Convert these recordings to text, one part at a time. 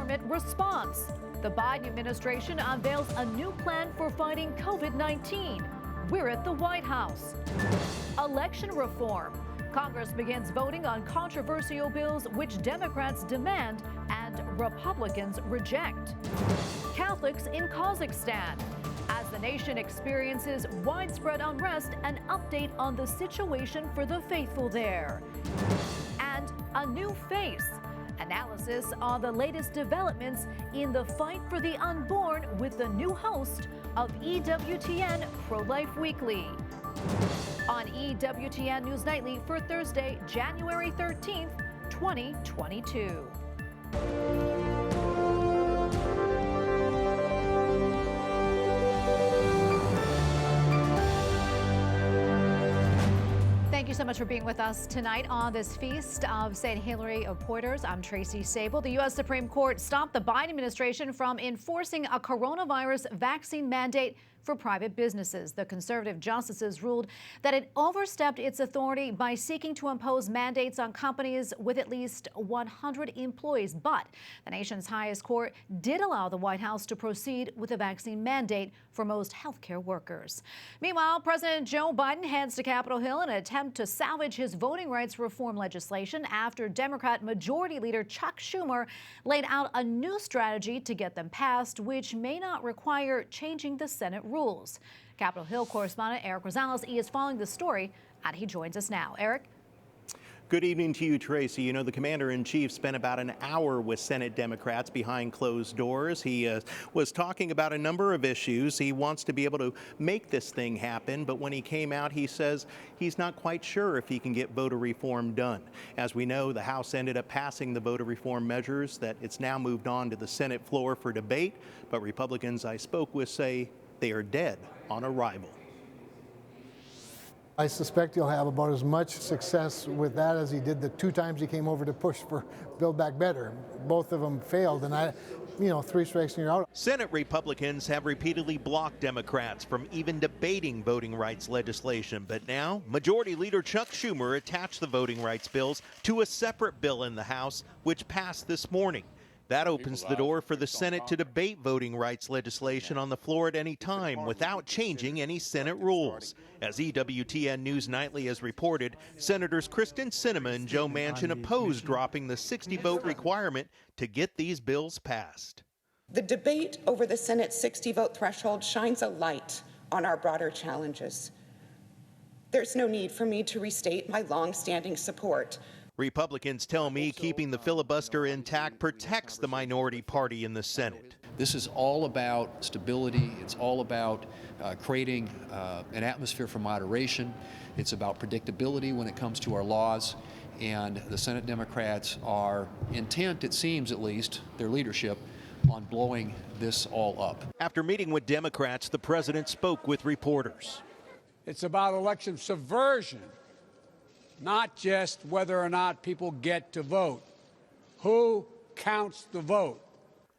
government response. The Biden administration unveils a new plan for fighting COVID-19. We're at the White House. Election reform. Congress begins voting on controversial bills which Democrats demand and Republicans reject. Catholics in Kazakhstan. As the nation experiences widespread unrest, an update on the situation for the faithful there. And a new face. Analysis on the latest developments in the fight for the unborn with the new host of EWTN Pro-Life Weekly. On EWTN News Nightly for Thursday, January 13th, 2022. Thank you so much for being with us tonight on this feast of St. Hilary of Poitiers. I'm Tracy Sable. The U.S. Supreme Court stopped the Biden administration from enforcing a coronavirus vaccine mandate for private businesses. The conservative justices ruled that it overstepped its authority by seeking to impose mandates on companies with at least 100 employees. But the nation's highest court did allow the White House to proceed with a vaccine mandate for most healthcare workers. Meanwhile, President Joe Biden heads to Capitol Hill in an attempt to salvage his voting rights reform legislation after Democrat Majority Leader Chuck Schumer laid out a new strategy to get them passed, which may not require changing the Senate rules. Capitol Hill correspondent Eric Rosales is following the story, and he joins us now. Eric? Good evening to you, Tracy. You know, the commander-in-chief spent about an hour with Senate Democrats behind closed doors. He was talking about a number of issues. He wants to be able to make this thing happen, but when he came out, he says he's not quite sure if he can get voter reform done. As we know, the House ended up passing the voter reform measures that it's now moved on to the Senate floor for debate, but Republicans I spoke with say they are dead on arrival. I suspect he'll have about as much success with that as he did the 2 times he came over to push for Build Back Better. Both of them failed, and 3 strikes and you're out. Senate Republicans have repeatedly blocked Democrats from even debating voting rights legislation. But now, Majority Leader Chuck Schumer attached the voting rights bills to a separate bill in the House, which passed this morning. That opens the door for the Senate to debate voting rights legislation on the floor at any time without changing any Senate rules. As EWTN News Nightly has reported, Senators Kyrsten Sinema and Joe Manchin opposed dropping the 60-vote requirement to get these bills passed. The debate over the Senate's 60-vote threshold shines a light on our broader challenges. There's no need for me to restate my long-standing support. Republicans tell me keeping the filibuster intact protects the minority party in the Senate. This is all about stability. It's all about creating an atmosphere for moderation. It's about predictability when it comes to our laws. And the Senate Democrats are intent, it seems at least, their leadership, on blowing this all up. After meeting with Democrats, the president spoke with reporters. It's about election subversion. Not just whether or not people get to vote. Who counts the vote?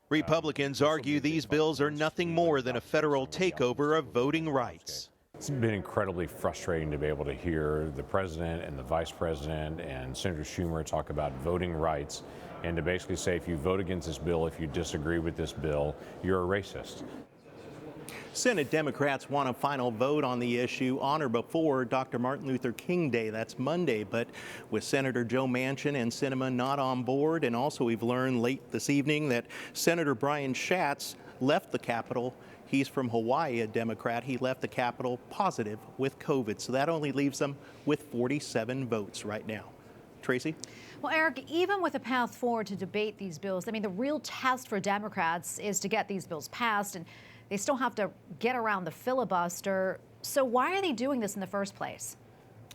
Republicans argue these bills are nothing more than a federal takeover of voting rights. It's been incredibly frustrating to be able to hear the president and the vice president and Senator Schumer talk about voting rights and to basically say if you vote against this bill, if you disagree with this bill, you're a racist. Senate Democrats want a final vote on the issue on or before Dr. Martin Luther King Day. That's Monday. But with Senator Joe Manchin and Sinema not on board, and also we've learned late this evening that Senator Brian Schatz left the Capitol. He's from Hawaii, a Democrat. He left the Capitol positive with COVID. So that only leaves them with 47 votes right now. Tracy? Well, Eric, even with a path forward to debate these bills, I mean, the real test for Democrats is to get these bills passed, and they still have to get around the filibuster. So why are they doing this in the first place?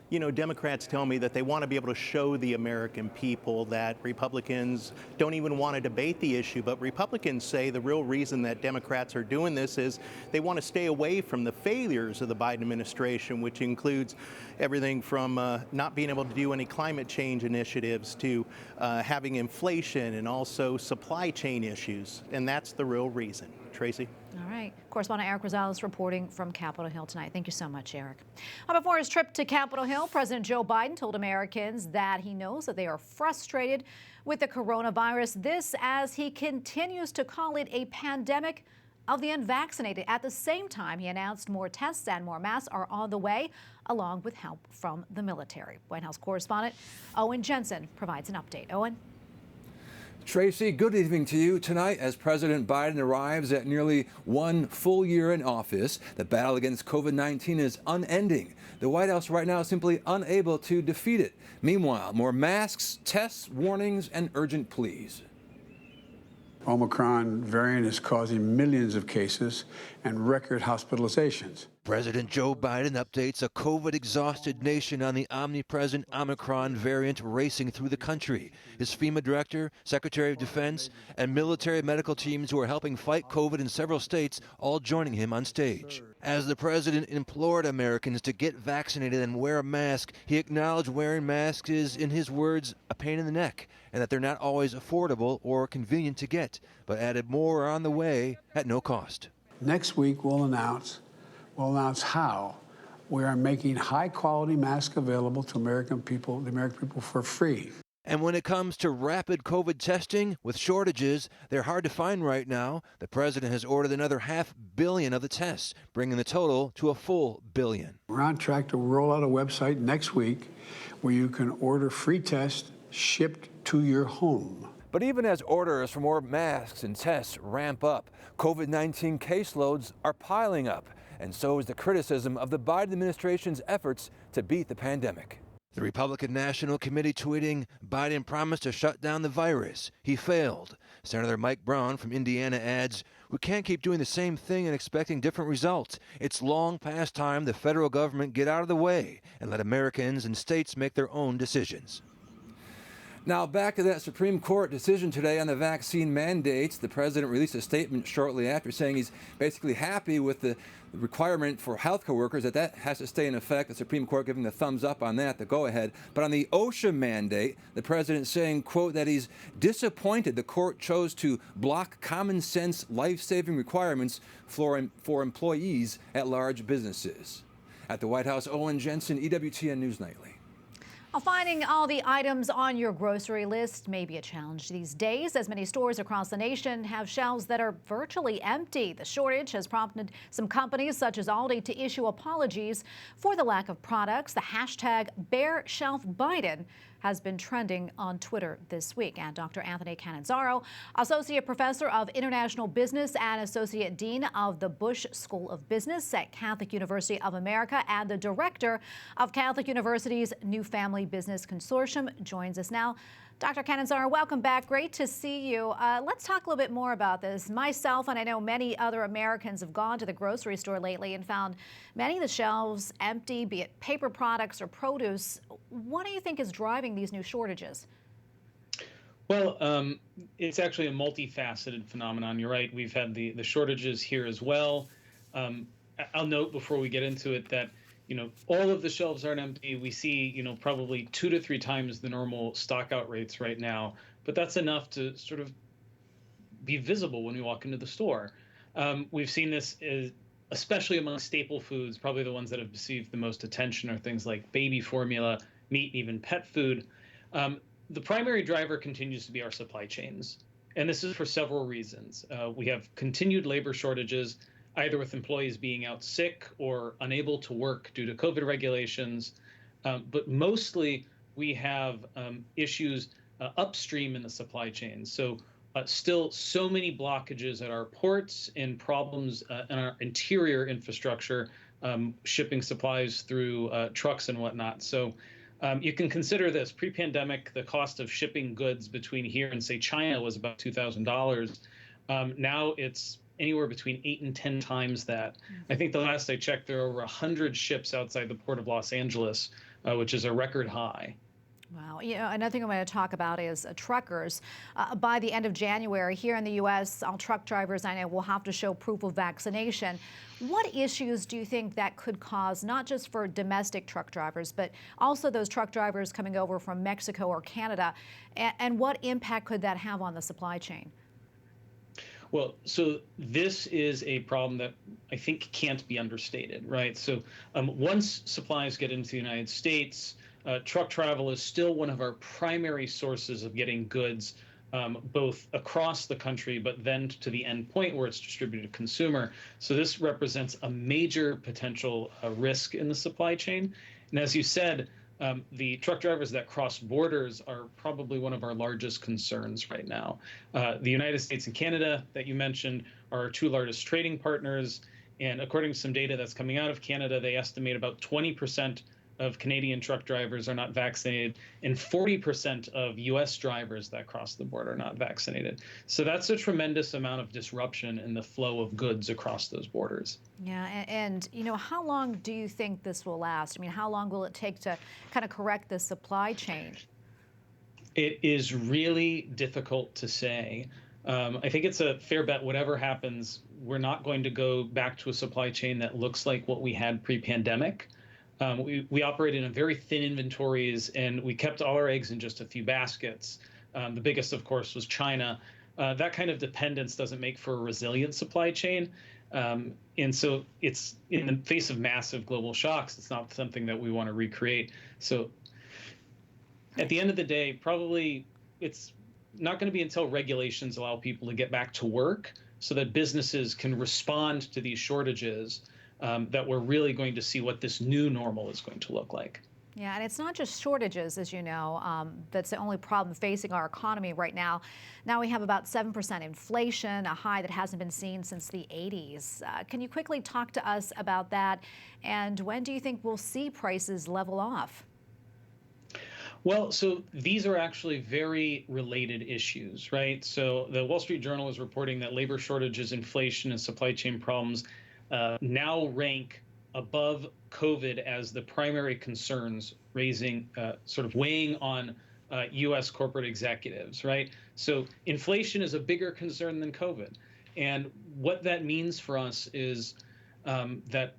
You know, Democrats tell me that they want to be able to show the American people that Republicans don't even want to debate the issue. But Republicans say the real reason that Democrats are doing this is they want to stay away from the failures of the Biden administration, which includes everything from not being able to do any climate change initiatives to having inflation and also supply chain issues. And that's the real reason. Tracy. All right. Correspondent Eric Rosales reporting from Capitol Hill tonight. Thank you so much, Eric. Before his trip to Capitol Hill, President Joe Biden told Americans that he knows that they are frustrated with the coronavirus. This as he continues to call it a pandemic of the unvaccinated. At the same time, he announced more tests and more masks are on the way, along with help from the military. White House correspondent Owen Jensen provides an update. Owen? Tracy, good evening to you. Tonight, as President Biden arrives at nearly 1 full year in office, the battle against COVID-19 is unending. The White House right now is simply unable to defeat it. Meanwhile, more masks, tests, warnings, and urgent pleas. Omicron variant is causing millions of cases and record hospitalizations. President Joe Biden updates a COVID-exhausted nation on the omnipresent Omicron variant racing through the country. His FEMA director, Secretary of Defense, and military medical teams who are helping fight COVID in several states all joining him on stage. As the president implored Americans to get vaccinated and wear a mask, he acknowledged wearing masks is, in his words, a pain in the neck, and that they're not always affordable or convenient to get, but added more are on the way at no cost. Next week, we'll announce how we are making high-quality masks available to the American people for free. And when it comes to rapid COVID testing, with shortages, they're hard to find right now. The president has ordered another $500 million of the tests, bringing the total to a full $1 billion. We're on track to roll out a website next week where you can order free tests shipped to your home. But even as orders for more masks and tests ramp up, COVID-19 caseloads are piling up. And so is the criticism of the Biden administration's efforts to beat the pandemic. The Republican National Committee tweeting, Biden promised to shut down the virus. He failed. Senator Mike Braun from Indiana adds, we can't keep doing the same thing and expecting different results. It's long past time the federal government get out of the way and let Americans and states make their own decisions. Now back to that Supreme Court decision today on the vaccine mandates. The president released a statement shortly after saying he's basically happy with the requirement for healthcare workers that has to stay in effect. The Supreme Court giving the thumbs up on that, the go-ahead. But on the OSHA mandate, the president saying, quote, that he's disappointed the court chose to block common sense life-saving requirements for employees at large businesses. At the White House, Owen Jensen, EWTN News Nightly. Finding all the items on your grocery list may be a challenge these days, as many stores across the nation have shelves that are virtually empty. The shortage has prompted some companies such as Aldi to issue apologies for the lack of products. The hashtag #BareShelfBiden has been trending on Twitter this week. And Dr. Anthony Cannizzaro, Associate Professor of International Business and Associate Dean of the Busch School of Business at Catholic University of America and the Director of Catholic University's New Family Business Consortium, joins us now. Dr. Cannizzaro, welcome back. Great to see you. Let's talk a little bit more about this. Myself, and I know many other Americans, have gone to the grocery store lately and found many of the shelves empty, be it paper products or produce. What do you think is driving these new shortages? Well, it's actually a multifaceted phenomenon. You're right. We've had the shortages here as well. I'll note before we get into it that all of the shelves aren't empty. We see, probably 2 to 3 times the normal stock out rates right now, but that's enough to sort of be visible when we walk into the store. We've seen this especially among staple foods. Probably the ones that have received the most attention are things like baby formula, meat, and even pet food. The primary driver continues to be our supply chains, and this is for several reasons. We have continued labor shortages, either with employees being out sick or unable to work due to COVID regulations. But mostly we have issues upstream in the supply chain. So still so many blockages at our ports and problems in our interior infrastructure, shipping supplies through trucks and whatnot. So you can consider this. Pre-pandemic, the cost of shipping goods between here and, say, China was about $2,000. Now it's anywhere between 8 and 10 times that. I think the last I checked, there are over 100 ships outside the port of Los Angeles, which is a record high. Wow. Another thing I'm going to talk about is truckers. By the end of January, here in the U.S., all truck drivers, I know, will have to show proof of vaccination. What issues do you think that could cause, not just for domestic truck drivers, but also those truck drivers coming over from Mexico or Canada? And what impact could that have on the supply chain? Well, so this is a problem that I think can't be understated, right? So once supplies get into the United States, truck travel is still one of our primary sources of getting goods, both across the country, but then to the end point where it's distributed to consumer. So this represents a major potential risk in the supply chain. And as you said, the truck drivers that cross borders are probably one of our largest concerns right now. The United States and Canada that you mentioned are our two largest trading partners. And according to some data that's coming out of Canada, they estimate about 20% of Canadian truck drivers are not vaccinated, and 40% of U.S. drivers that cross the border are not vaccinated. So that's a tremendous amount of disruption in the flow of goods across those borders. Yeah, and you know, how long do you think this will last? I mean, how long will it take to kind of correct the supply chain? It is really difficult to say. I think it's a fair bet, whatever happens, we're not going to go back to a supply chain that looks like what we had pre-pandemic. We operated in very thin inventories, and we kept all our eggs in just a few baskets. The biggest, of course, was China. That kind of dependence doesn't make for a resilient supply chain. And so it's in the face of massive global shocks, it's not something that we want to recreate. So at the end of the day, probably it's not going to be until regulations allow people to get back to work so that businesses can respond to these shortages that we're really going to see what this new normal is going to look like. Yeah, and it's not just shortages, as you know, that's the only problem facing our economy right now. Now we have about 7% inflation, a high that hasn't been seen since the 80s. Can you quickly talk to us about that? And when do you think we'll see prices level off? Well, so these are actually very related issues, right? So the Wall Street Journal is reporting that labor shortages, inflation, and supply chain problems now rank above COVID as the primary concerns raising, sort of weighing on U.S. corporate executives, right? So inflation is a bigger concern than COVID. And what that means for us is that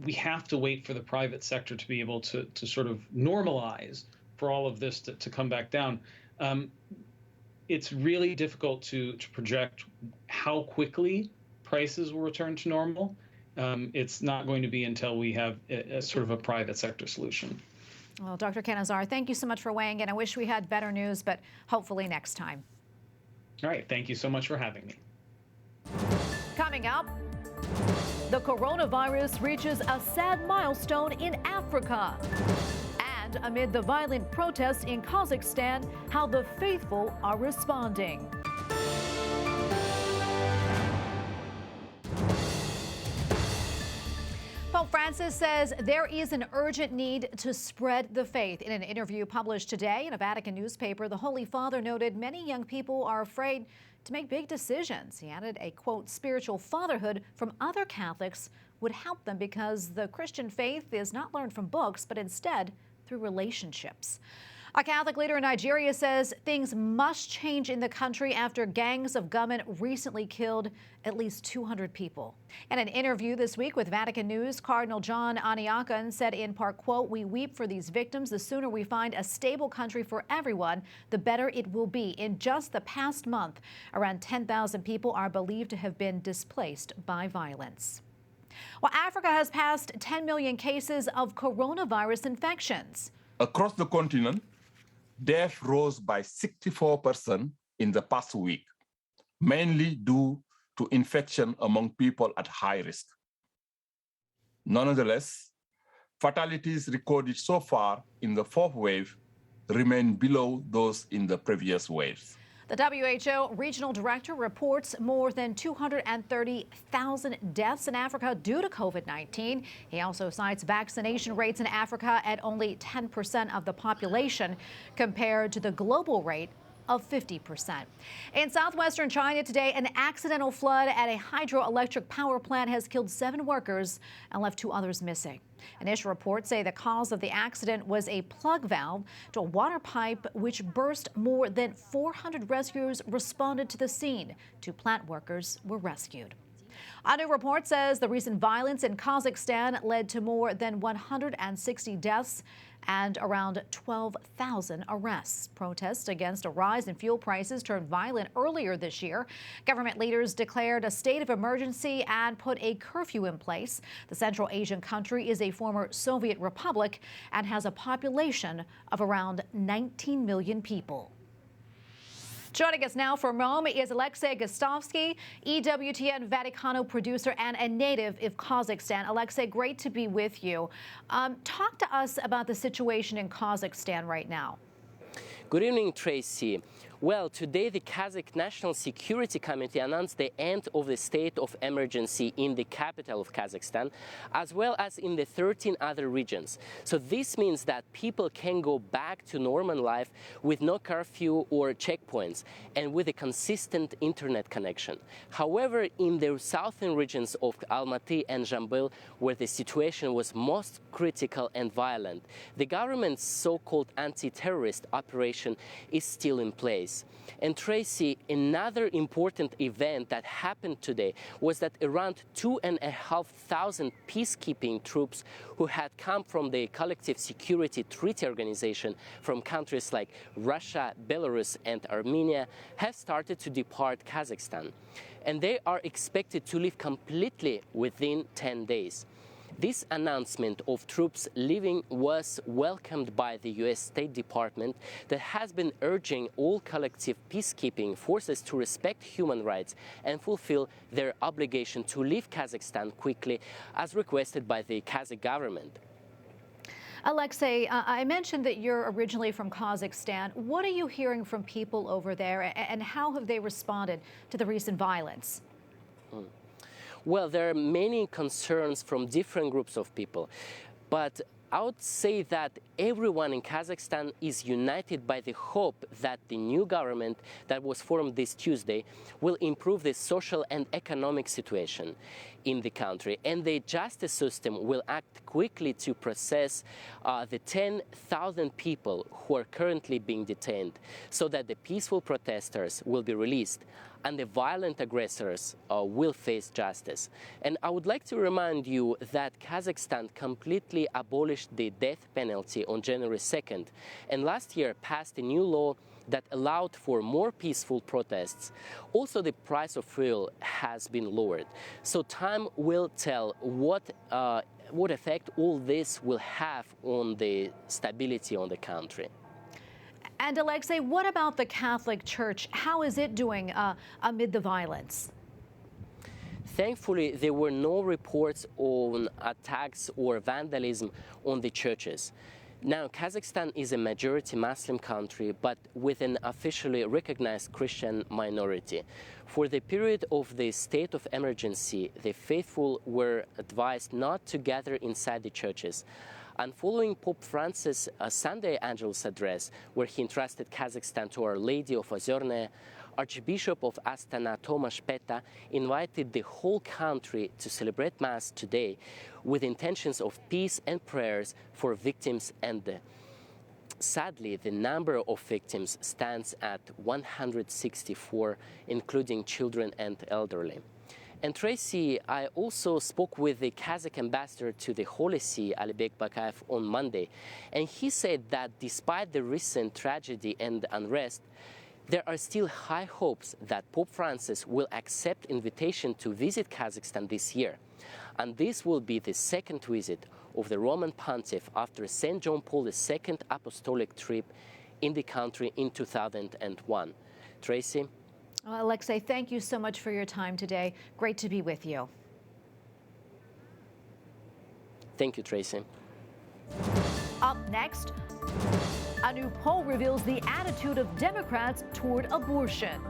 we have to wait for the private sector to be able to sort of normalize for all of this to come back down. It's really difficult to project how quickly prices will return to normal. It's not going to be until we have a sort of a private sector solution. Well, Dr. Cannizzaro, thank you so much for weighing in. I wish we had better news, but hopefully next time. All right. Thank you so much for having me. Coming up, the coronavirus reaches a sad milestone in Africa. And amid the violent protests in Kazakhstan, how the faithful are responding. Pope Francis says there is an urgent need to spread the faith. In an interview published today in a Vatican newspaper, the Holy Father noted many young people are afraid to make big decisions. He added a, quote, spiritual fatherhood from other Catholics would help them because the Christian faith is not learned from books, but instead through relationships. A Catholic leader in Nigeria says things must change in the country after gangs of gunmen recently killed at least 200 people. In an interview this week with Vatican News, Cardinal John Aniakan said in part, quote, we weep for these victims. The sooner we find a stable country for everyone, the better it will be. In just the past month, around 10,000 people are believed to have been displaced by violence. Well, Africa has passed 10 million cases of coronavirus infections. Across the continent, death rose by 64% in the past week, mainly due to infection among people at high risk. Nonetheless, fatalities recorded so far in the fourth wave remain below those in the previous waves. The WHO regional director reports more than 230,000 deaths in Africa due to COVID-19. He also cites vaccination rates in Africa at only 10% of the population compared to the global rate of 50%. In southwestern China today, an accidental flood at a hydroelectric power plant has killed 7 workers and left 2 others missing. Initial reports say the cause of the accident was a plug valve to a water pipe which burst. More than 400 rescuers responded to the scene. 2 plant workers were rescued. A new report says the recent violence in Kazakhstan led to more than 160 deaths and around 12,000 arrests. Protests against a rise in fuel prices turned violent earlier this year. Government leaders declared a state of emergency and put a curfew in place. The Central Asian country is a former Soviet republic and has a population of around 19 million people. Joining us now from Rome is Alexey Gotovskiy, EWTN Vaticano producer and a native of Kazakhstan. Alexey, great to be with you. Talk to us about the situation in Kazakhstan right now. Good evening, Tracy. Well, today the Kazakh National Security Committee announced the end of the state of emergency in the capital of Kazakhstan, as well as in the 13 other regions. So this means that people can go back to normal life with no curfew or checkpoints and with a consistent internet connection. However, in the southern regions of Almaty and Zhambyl, where the situation was most critical and violent, the government's so-called anti-terrorist operation is still in place. And Tracy, another important event that happened today was that around 2,500 peacekeeping troops who had come from the Collective Security Treaty Organization from countries like Russia, Belarus, and Armenia have started to depart Kazakhstan. And they are expected to leave completely within 10 days. This announcement of troops leaving was welcomed by the U.S. State Department that has been urging all collective peacekeeping forces to respect human rights and fulfill their obligation to leave Kazakhstan quickly, as requested by the Kazakh government. Alexey, I mentioned that you're originally from Kazakhstan. What are you hearing from people over there, and how have they responded to the recent violence? Well, there are many concerns from different groups of people, but I would say that everyone in Kazakhstan is united by the hope that the new government that was formed this Tuesday will improve the social and economic situation in the country, and the justice system will act quickly to process the 10,000 people who are currently being detained, so that the peaceful protesters will be released and the violent aggressors will face justice. And I would like to remind you that Kazakhstan completely abolished the death penalty on January 2nd, and last year passed a new law that allowed for more peaceful protests. Also, the price of fuel has been lowered. So time will tell what effect all this will have on the stability on the country. And Alexey, what about the Catholic Church? How is it doing amid the violence? Thankfully, there were no reports on attacks or vandalism on the churches. Now, Kazakhstan is a majority Muslim country, but with an officially recognized Christian minority. For the period of the state of emergency, the faithful were advised not to gather inside the churches. And following Pope Francis' Sunday Angelus address, where he entrusted Kazakhstan to Our Lady of Ozernoye, Archbishop of Astana Tomasz Peta invited the whole country to celebrate Mass today with intentions of peace and prayers for victims, and sadly, the number of victims stands at 164, including children and elderly. And Tracy, I also spoke with the Kazakh ambassador to the Holy See, Alibek Bakayev, on Monday, and he said that despite the recent tragedy and unrest, there are still high hopes that Pope Francis will accept invitation to visit Kazakhstan this year. And this will be the second visit of the Roman Pontiff after St. John Paul II apostolic trip in the country in 2001. Tracy? Well, Alexey, thank you so much for your time today. Great to be with you. Thank you, Tracy. Up next, a new poll reveals the attitude of Democrats toward abortion.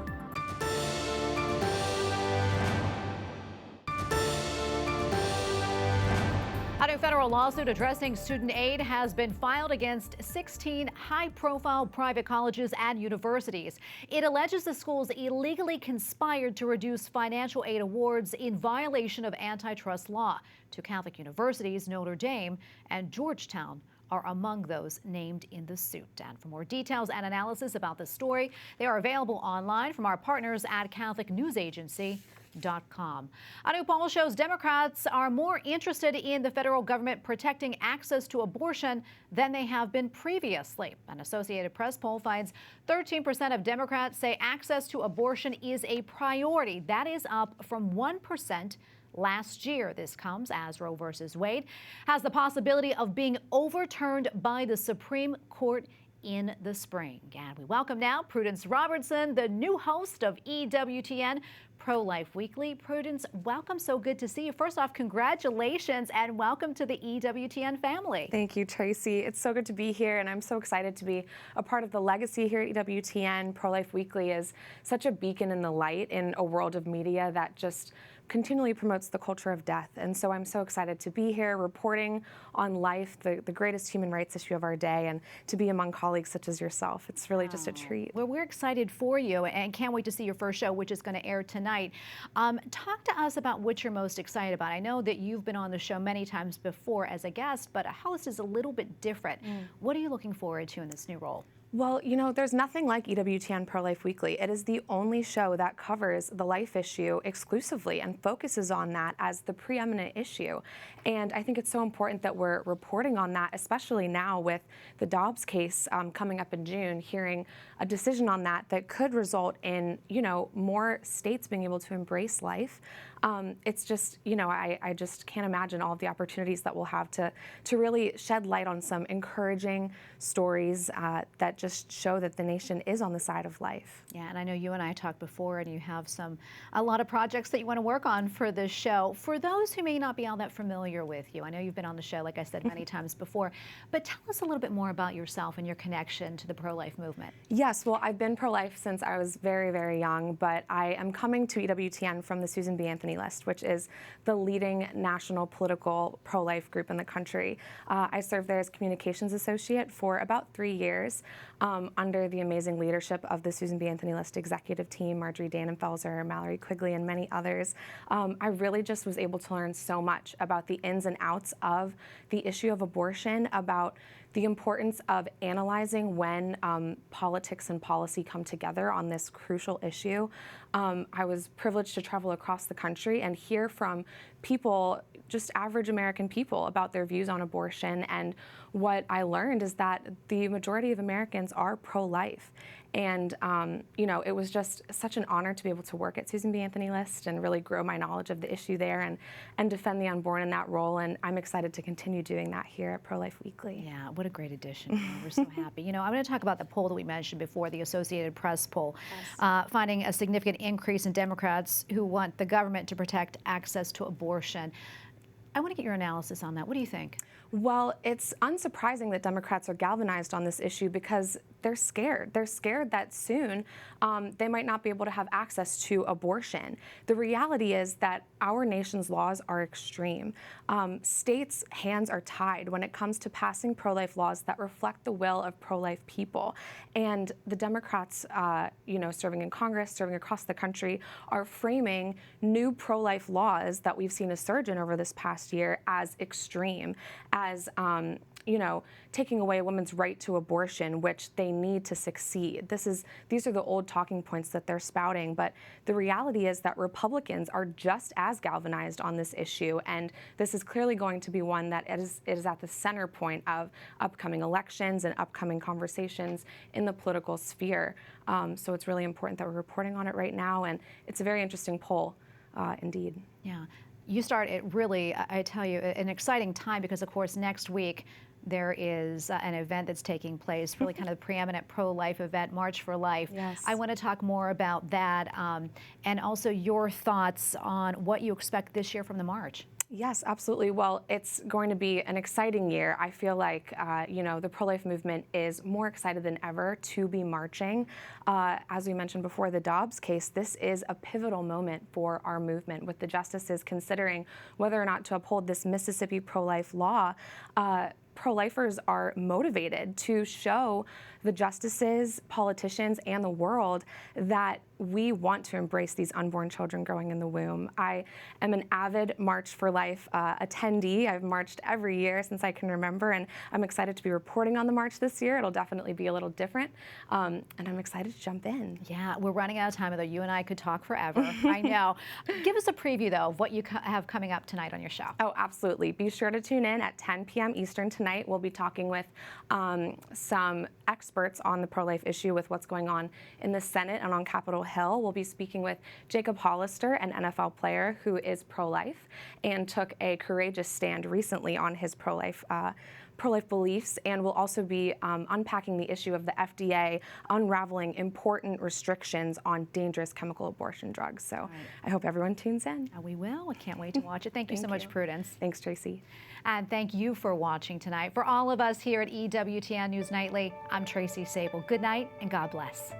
A new federal lawsuit addressing student aid has been filed against 16 high-profile private colleges and universities. It alleges the schools illegally conspired to reduce financial aid awards in violation of antitrust law. Two Catholic universities, Notre Dame and Georgetown, are among those named in the suit. And for more details and analysis about this story, they are available online from our partners at Catholic News Agency. EWTN.com. A new poll shows Democrats are more interested in the federal government protecting access to abortion than they have been previously. An Associated Press poll finds 13% of Democrats say access to abortion is a priority. That is up from 1% last year. This comes as Roe versus Wade has the possibility of being overturned by the Supreme Court in the spring. And we welcome now Prudence Robertson, the new host of EWTN Pro-Life Weekly. Prudence, welcome. So good to see you. First off, congratulations and welcome to the EWTN family. Thank you, Tracy. It's so good to be here, and I'm so excited to be a part of the legacy here at EWTN. Pro-Life Weekly is such a beacon in the light in a world of media that just continually promotes the culture of death. And so I'm so excited to be here reporting on life, the greatest human rights issue of our day, and to be among colleagues such as yourself. It's really just a treat. Well, we're excited for you and can't wait to see your first show, which is going to air tonight. Talk to us about what you're most excited about. I know that you've been on the show many times before as a guest, but a host is a little bit different. What are you looking forward to in this new role? Well, you know, there's nothing like EWTN Pro-Life Weekly. It is the only show that covers the life issue exclusively and focuses on that as the preeminent issue. And I think it's so important that we're reporting on that, especially now with the Dobbs case coming up in June, hearing a decision on that that could result in, you know, more states being able to embrace life. It's just, you know, I just can't imagine all of the opportunities that we'll have to really shed light on some encouraging stories that just show that the nation is on the side of life. Yeah, and I know you and I talked before, and you have a lot of projects that you want to work on for this show. For those who may not be all that familiar with you, I know you've been on the show, like I said, many times before, but tell us a little bit more about yourself and your connection to the pro-life movement. Yes, well, I've been pro-life since I was very, very young, but I am coming to EWTN from the Susan B. Anthony list, which is the leading national political pro-life group in the country. I served there as communications associate for about 3 years under the amazing leadership of the Susan B. Anthony list executive team, Marjorie Dannenfelser, Mallory Quigley, and many others. I really just was able to learn so much about the ins and outs of the issue of abortion, about the importance of analyzing when politics and policy come together on this crucial issue. I was privileged to travel across the country and hear from people, just average American people, about their views on abortion. And what I learned is that the majority of Americans are pro-life. And, you know, it was just such an honor to be able to work at Susan B. Anthony List and really grow my knowledge of the issue there and defend the unborn in that role. And I'm excited to continue doing that here at Pro-Life Weekly. Yeah, what a great addition. We're so happy. You know, I'm going to talk about the poll that we mentioned before, the Associated Press poll, finding a significant increase in Democrats who want the government to protect access to abortion. I want to get your analysis on that. What do you think? Well, it's unsurprising that Democrats are galvanized on this issue because they're scared. They're scared that soon they might not be able to have access to abortion. The reality is that our nation's laws are extreme. States' hands are tied when it comes to passing pro-life laws that reflect the will of pro-life people. And the Democrats, you know, serving in Congress, serving across the country, are framing new pro-life laws that we've seen a surge in over this past year as extreme, as you know, taking away a woman's right to abortion, which they need to succeed. These are the old talking points that they're spouting, but the reality is that Republicans are just as galvanized on this issue, and this is clearly going to be one that is at the center point of upcoming elections and upcoming conversations in the political sphere. So it's really important that we're reporting on it right now, and it's a very interesting poll, indeed. Yeah. You start at really, I tell you, an exciting time because, of course, next week there is an event that's taking place, really kind of the preeminent pro-life event, March for Life. Yes. I want to talk more about that and also your thoughts on what you expect this year from the march. Yes, absolutely. Well, it's going to be an exciting year. I feel like, you know, the pro-life movement is more excited than ever to be marching. As we mentioned before, the Dobbs case, this is a pivotal moment for our movement, with the justices considering whether or not to uphold this Mississippi pro-life law. Pro-lifers are motivated to show the justices, politicians, and the world that we want to embrace these unborn children growing in the womb. I am an avid March for Life attendee. I've marched every year since I can remember, and I'm excited to be reporting on the march this year. It'll definitely be a little different, and I'm excited to jump in. Yeah, we're running out of time, although you and I could talk forever. I know. Give us a preview, though, of what you have coming up tonight on your show. Oh, absolutely. Be sure to tune in at 10 p.m. Eastern tonight. We'll be talking with some experts on the pro-life issue with what's going on in the Senate and on Capitol Hill. We'll be speaking with Jacob Hollister, an NFL player who is pro-life and took a courageous stand recently on his pro-life beliefs, and we'll also be unpacking the issue of the FDA unraveling important restrictions on dangerous chemical abortion drugs. So I hope everyone tunes in. We will. I can't wait to watch it. Thank you so much, Prudence. Thanks, Tracy. And thank you for watching tonight. For all of us here at EWTN News Nightly, I'm Tracy Sable. Good night and God bless.